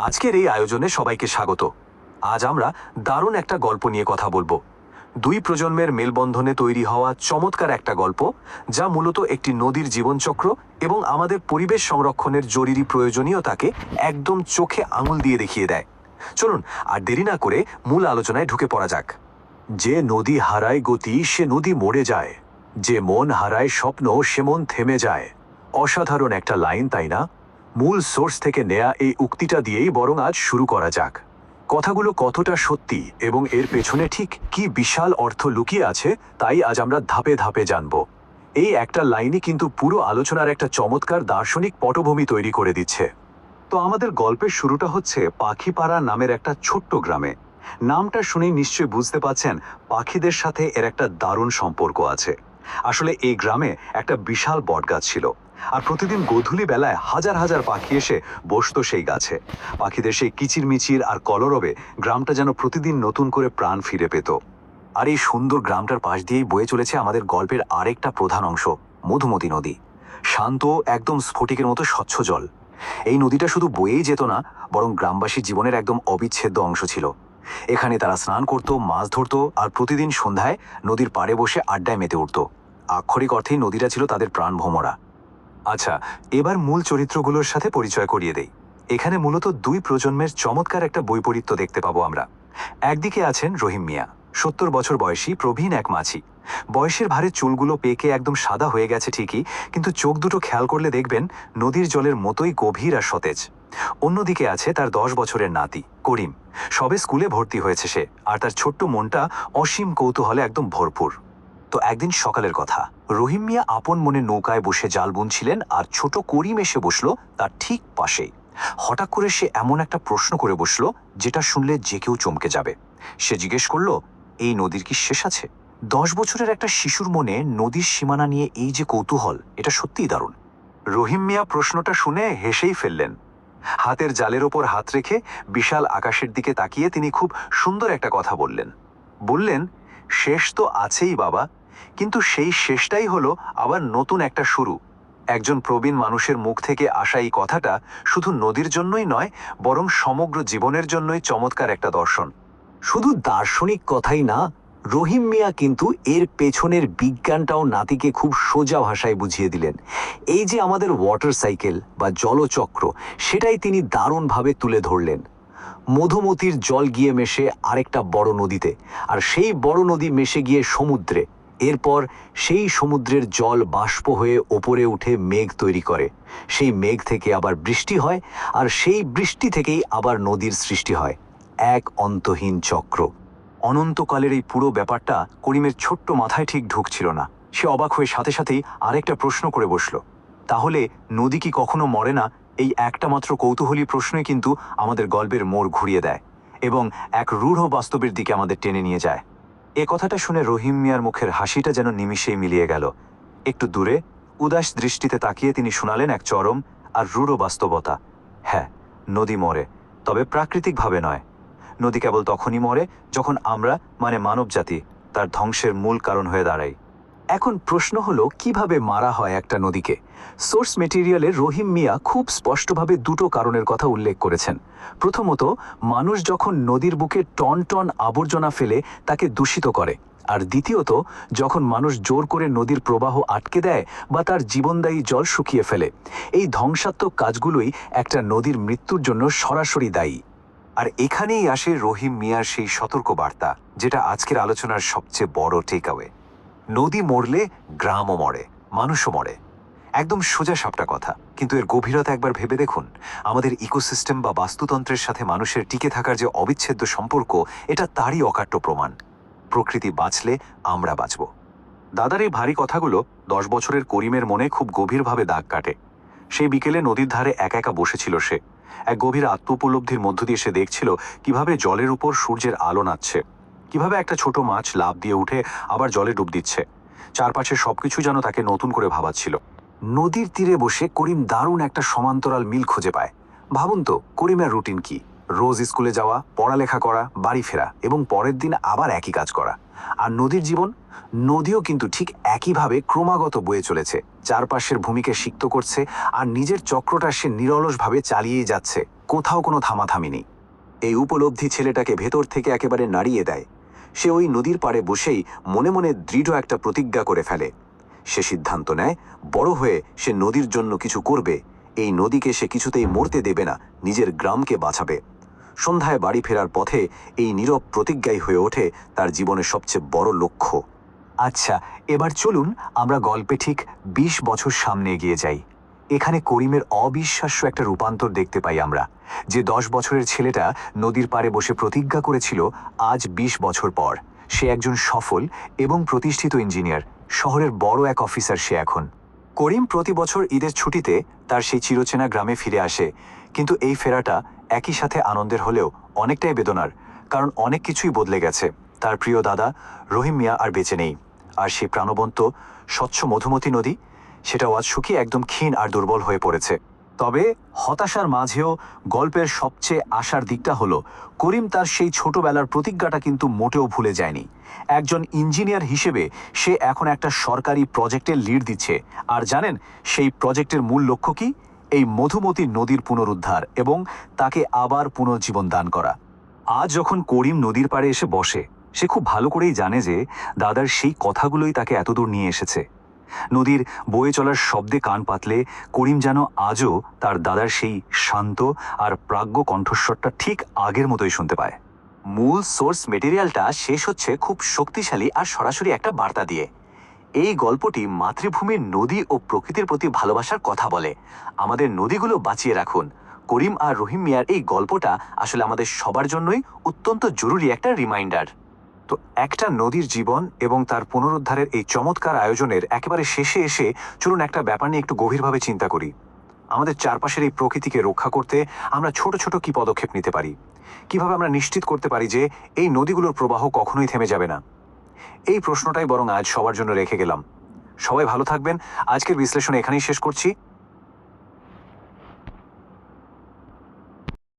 আজকের এই আয়োজনে সবাইকে স্বাগত। আজ আমরা দারুণ একটা গল্প নিয়ে কথা বলবো। দুই প্রজন্মের মেলবন্ধনে তৈরি হওয়া চমৎকার একটা গল্প, যা মূলত একটি নদীর জীবনচক্র এবং আমাদের পরিবেশ সংরক্ষণের জরুরি প্রয়োজনীয়তাকে একদম চোখে আঙুল দিয়ে দেখিয়ে দেয়। চলুন আর দেরি না করে মূল আলোচনায় ঢুকে পড়া যাক। যে নদী হারায় গতি সে নদী মরে যায়, যে মন হারায় স্বপ্ন সে মন থেমে যায়। অসাধারণ একটা লাইন, তাই না? মূল সোর্স থেকে নেয়া এই উক্তিটা দিয়েই বরং আজ শুরু করা যাক। কথাগুলো কতটা সত্যি এবং এর পেছনে ঠিক কি বিশাল অর্থ লুকিয়ে আছে, তাই আজ আমরা ধাপে ধাপে জানব। এই একটা লাইনই কিন্তু পুরো আলোচনার একটা চমৎকার দার্শনিক পটভূমি তৈরি করে দিচ্ছে। তো আমাদের গল্পের শুরুটা হচ্ছে পাখিপাড়া নামের একটা ছোট্ট গ্রামে। নামটা শুনেই নিশ্চয়ই বুঝতে পাচ্ছেন পাখিদের সাথে এর একটা দারুণ সম্পর্ক আছে। আসলে এই গ্রামে একটা বিশাল বটগাছ ছিল, আর প্রতিদিন গোধূলি বেলায় হাজার হাজার পাখি এসে বসতো সেই গাছে। পাখিদের সেই কিচিরমিচির আর কলরবে গ্রামটা যেন প্রতিদিন নতুন করে প্রাণ ফিরে পেত। আর এই সুন্দর গ্রামটার পাশ দিয়েই বয়ে চলেছে আমাদের গল্পের আরেকটা প্রধান অংশ, মধুমতি নদী। শান্ত, একদম স্ফটিকের মতো স্বচ্ছ জল। এই নদীটা শুধু বয়েই যেত না, বরং গ্রামবাসীর জীবনের একদম অবিচ্ছেদ্য অংশ ছিল। এখানে তারা স্নান করত, মাছ ধরত, আর প্রতিদিন সন্ধ্যায় নদীর পাড়ে বসে আড্ডায় মেতে উঠত। আক্ষরিক অর্থেই নদীটা ছিল তাদের প্রাণ ভোমরা। আচ্ছা, এবার মূল চরিত্রগুলোর সাথে পরিচয় করিয়ে দেই। এখানে মূলত দুই প্রজন্মের চমৎকার একটা বৈপরীত্য দেখতে পাবো আমরা। একদিকে আছেন রহিম মিয়া, 70 বছর বয়সী প্রবীণ এক মাঝি। বয়সের ভারে চুলগুলো পেকে একদম সাদা হয়ে গেছে ঠিকই, কিন্তু চোখ দুটো খেয়াল করলে দেখবেন নদীর জলের মতোই গভীর আর সতেজ। অন্যদিকে আছে তার 10 বছরের নাতি করিম। সবে স্কুলে ভর্তি হয়েছে সে, আর তার ছোট্ট মনটা অসীম কৌতূহলে একদম ভরপুর। তো একদিন সকালের কথা, রহিম মিয়া আপন মনে নৌকায় বসে জাল বুনছিলেন, আর ছোট করিম এসে বসলো তার ঠিক পাশেই। হঠাৎ করে সে এমন একটা প্রশ্ন করে বসলো যেটা শুনলে যে কেউ চমকে যাবে। সে জিজ্ঞেস করলো, এই নদীর কি শেষ আছে? 10 বছরের একটা শিশুর মনে নদীর সীমানা নিয়ে এই যে কৌতূহল, এটা সত্যিই দারুণ। রহিম মিয়া প্রশ্নটা শুনে হেসেই ফেললেন। হাতের জালের ওপর হাত রেখে বিশাল আকাশের দিকে তাকিয়ে তিনি খুব সুন্দর একটা কথা বললেন, শেষ তো আছেই বাবা, কিন্তু সেই শেষটাই হলো আবার নতুন একটা শুরু। একজন প্রবীণ মানুষের মুখ থেকে আসা এই কথাটা শুধু নদীর জন্যই নয়, বরং সমগ্র জীবনের জন্যই চমৎকার একটা দর্শন। শুধু দার্শনিক কথাই না, রহিম মিয়া কিন্তু এর পেছনের বিজ্ঞানটাও নাতিকে খুব সোজা ভাষায় বুঝিয়ে দিলেন। এই যে আমাদের ওয়াটার সাইকেল বা জলচক্র, সেটাই তিনি দারুণভাবে তুলে ধরলেন। মধুমতির জল গিয়ে মেশে আরেকটা বড় নদীতে, আর সেই বড় নদী মেশে গিয়ে সমুদ্রে। এরপর সেই সমুদ্রের জল বাষ্প হয়ে ওপরে উঠে মেঘ তৈরি করে। সেই মেঘ থেকে আবার বৃষ্টি হয়, আর সেই বৃষ্টি থেকেই আবার নদীর সৃষ্টি হয়। এক অন্তহীন চক্র। অনন্তকালের এই পুরো ব্যাপারটা করিমের ছোট্ট মাথায় ঠিক ঢুকছিল না। সে অবাক হয়ে সাথে সাথেই আরেকটা প্রশ্ন করে বসল, তাহলে নদী কি কখনো মরে না? এই একটা মাত্র কৌতূহলী প্রশ্নই কিন্তু আমাদের গল্পের মোড় ঘুরিয়ে দেয় এবং এক রূঢ় বাস্তবের দিকে আমাদের টেনে নিয়ে যায়। এ কথাটা শুনে রহিম মিয়ার মুখের হাসিটা যেন নিমিষেই মিলিয়ে গেল। একটু দূরে উদাস দৃষ্টিতে তাকিয়ে তিনি শোনালেন এক চরম আর রূঢ় বাস্তবতা। হ্যাঁ, নদী মরে, তবে প্রাকৃতিকভাবে নয়। নদী কেবল তখনই মরে যখন আমরা, মানে মানবজাতি, তার ধ্বংসের মূল কারণ হয়ে দাঁড়াই। এখন প্রশ্ন হলো, কিভাবে মারা হয় একটা নদীকে? সোর্স মেটেরিয়ালে রহিম মিয়া খুব স্পষ্টভাবে দুটো কারণের কথা উল্লেখ করেছেন। প্রথমত, মানুষ যখন নদীর বুকে টন টন আবর্জনা ফেলে তাকে দূষিত করে। আর দ্বিতীয়ত, যখন মানুষ জোর করে নদীর প্রবাহ আটকে দেয় বা তার জীবনদায়ী জল শুকিয়ে ফেলে। এই ধ্বংসাত্মক কাজগুলোই একটা নদীর মৃত্যুর জন্য সরাসরি দায়ী। আর এখানেই আসে রহিম মিয়ার সেই সতর্ক বার্তা, যেটা আজকের আলোচনার সবচেয়ে বড় টেকঅ্যাওয়ে। নদী মরলে গ্রামও মরে, মানুষও মরে। একদম সোজা সাপটা কথা, কিন্তু এর গভীরতা একবার ভেবে দেখুন। আমাদের ইকোসিস্টেম বা বাস্তুতন্ত্রের সাথে মানুষের টিকে থাকার যে অবিচ্ছেদ্য সম্পর্ক, এটা তারই অকাট্য প্রমাণ। প্রকৃতি বাঁচলে আমরা বাঁচব। দাদার এই ভারী কথাগুলো 10 বছরের করিমের মনে খুব গভীরভাবে দাগ কাটে। সেই বিকেলে নদীর ধারে একা একা বসেছিল সে। এক গভীর আত্মোপলব্ধির মধ্য দিয়ে সে দেখছিল কিভাবে জলের উপর সূর্যের আলো নাচছে, কিভাবে একটা ছোট মাছ লাফ দিয়ে উঠে আবার জলে ডুব দিচ্ছে। চারপাশে সবকিছু যেন তাকে নতুন করে ভাবাচ্ছিল। নদীর তীরে বসে করিম দারুণ একটা সমান্তরাল মিল খুঁজে পায়। ভাবুন তো, করিমের রুটিন কি? রোজ স্কুলে যাওয়া, পড়ালেখা করা, বাড়ি ফেরা এবং পরের দিন আবার একই কাজ করা। আর নদীর জীবন, নদীও কিন্তু ঠিক একইভাবে ক্রমাগত বয়ে চলেছে, চারপাশের ভূমিকে সিক্ত করছে, আর নিজের চক্রটা সে নিরলসভাবে চালিয়েই যাচ্ছে। কোথাও কোনো থামাথামি নেই। এই উপলব্ধি ছেলেটাকে ভেতর থেকে একেবারে নাড়িয়ে দেয়। সে ওই নদীর পাড়ে বসেই মনে মনে দৃঢ় একটা প্রতিজ্ঞা করে ফেলে। সে সিদ্ধান্ত নেয়, বড় হয়ে সে নদীর জন্য কিছু করবে। এই নদীকে সে কিছুতেই মরতে দেবে না, নিজের গ্রামকে বাঁচাবে। সন্ধ্যায় বাড়ি ফেরার পথে এই নীরব প্রতিজ্ঞাই হয়ে ওঠে তার জীবনের সবচেয়ে বড় লক্ষ্য। আচ্ছা, এবার চলুন আমরা গল্পে ঠিক ২০ বছর সামনে এগিয়ে যাই। এখানে করিমের অবিশ্বাস্য একটা রূপান্তর দেখতে পাই আমরা। যে ১০ বছরের ছেলেটা নদীর পাড়ে বসে প্রতিজ্ঞা করেছিল, আজ ২০ বছর পর সে একজন সফল এবং প্রতিষ্ঠিত ইঞ্জিনিয়ার, শহরের বড় এক অফিসার সে এখন। করিম প্রতি বছর ঈদের ছুটিতে তার সেই চিরচেনা গ্রামে ফিরে আসে, কিন্তু এই ফেরাটা একই সাথে আনন্দের হলেও অনেকটাই বেদনার, কারণ অনেক কিছুই বদলে গেছে। তার প্রিয় দাদা রহিম মিয়া আর বেঁচে নেই, আর সেই প্রাণবন্ত স্বচ্ছ মধুমতি নদী, সেটাও আজ শুকিয়ে একদম ক্ষীণ আর দুর্বল হয়ে পড়েছে। তবে হতাশার মাঝেও গল্পের সবচেয়ে আশার দিকটা হলো, করিম তার সেই ছোটবেলার প্রতিজ্ঞাটা কিন্তু মোটেও ভুলে যায়নি। একজন ইঞ্জিনিয়ার হিসেবে সে এখন একটা সরকারি প্রজেক্টের লিড দিচ্ছে। আর জানেন সেই প্রজেক্টের মূল লক্ষ্য কি? এই মধুমতি নদীর পুনরুদ্ধার এবং তাকে আবার পুনর্জীবন দান করা। আজ যখন করিম নদীর পাড়ে এসে বসে, সে খুব ভালো করেই জানে যে দাদার সেই কথাগুলোই তাকে এতদূর নিয়ে এসেছে। নদীর বয়ে চলার শব্দে কান পাতলে করিম যেন আজও তার দাদার সেই শান্ত আর প্রাজ্ঞ কণ্ঠস্বরটা ঠিক আগের মতোই শুনতে পায়। মূল সোর্স মেটেরিয়ালটা শেষ হচ্ছে খুব শক্তিশালী আর সরাসরি একটা বার্তা দিয়ে। এই গল্পটি মাতৃভূমির নদী ও প্রকৃতির প্রতি ভালোবাসার কথা বলে। আমাদের নদীগুলো বাঁচিয়ে রাখুন। করিম আর রহিম মিয়ার এই গল্পটা আসলে আমাদের সবার জন্যই অত্যন্ত জরুরি একটা রিমাইন্ডার। তো একটা নদীর জীবন এবং তার পুনরুদ্ধারের এই চমৎকার আয়োজনের একেবারে শেষে এসে চলুন একটা ব্যাপার নিয়ে একটু গভীরভাবে চিন্তা করি। আমাদের চারপাশের এই প্রকৃতিকে রক্ষা করতে আমরা ছোট ছোট কি পদক্ষেপ নিতে পারি? কিভাবে আমরা নিশ্চিত করতে পারি যে এই নদীগুলোর প্রবাহ কখনোই থেমে যাবে না? এই প্রশ্নটাই বরং আজ সবার জন্য রেখে গেলাম। সবাই ভালো থাকবেন। আজকের বিশ্লেষণ এখানেই শেষ করছি।